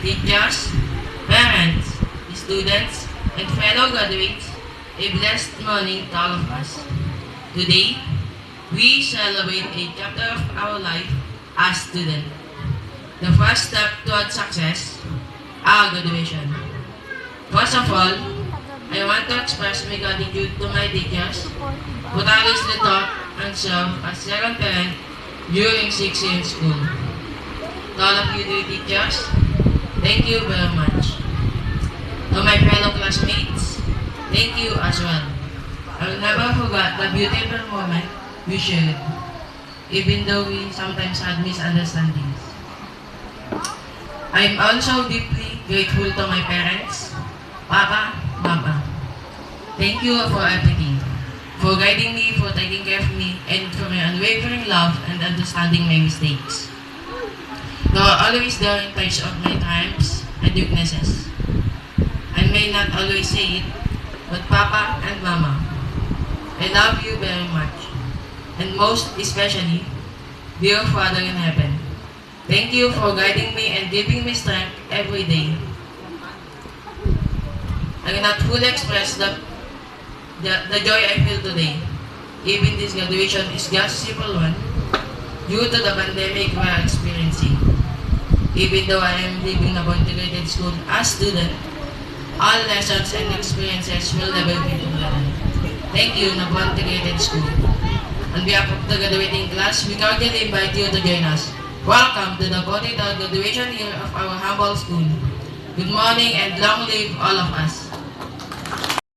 teachers, parents, students, and fellow graduates, a blessed morning to all of us. Today, we celebrate a chapter of our life as student. The first step toward success, our graduation. First of all, I want to express my gratitude to my teachers who tirelessly taught and served as second parent during 6 years in school. To all of you dear teachers, thank you very much. To my fellow classmates, thank you as well. I will never forget the beautiful moment we shared, even though we sometimes had misunderstandings. I am also deeply grateful to my parents, Papa, Mama. Thank you for everything, for guiding me, for taking care of me, and for your unwavering love and understanding my mistakes. You are always there in times of my triumphs and weaknesses. I may not always say it, but Papa and Mama, I love you very much. And most especially, dear Father in heaven, thank you for guiding me and giving me strength every day. I cannot fully express the joy I feel today. Even this graduation is just a simple one due to the pandemic we are experiencing. Even though I am leaving the integrated school as student, all lessons and experiences will never be forgotten. Thank you, Nabuan Integrated School. On behalf of the graduating class, we cordially invite you to join us. Welcome to the 43rd graduation year of our humble school. Good morning and long live all of us.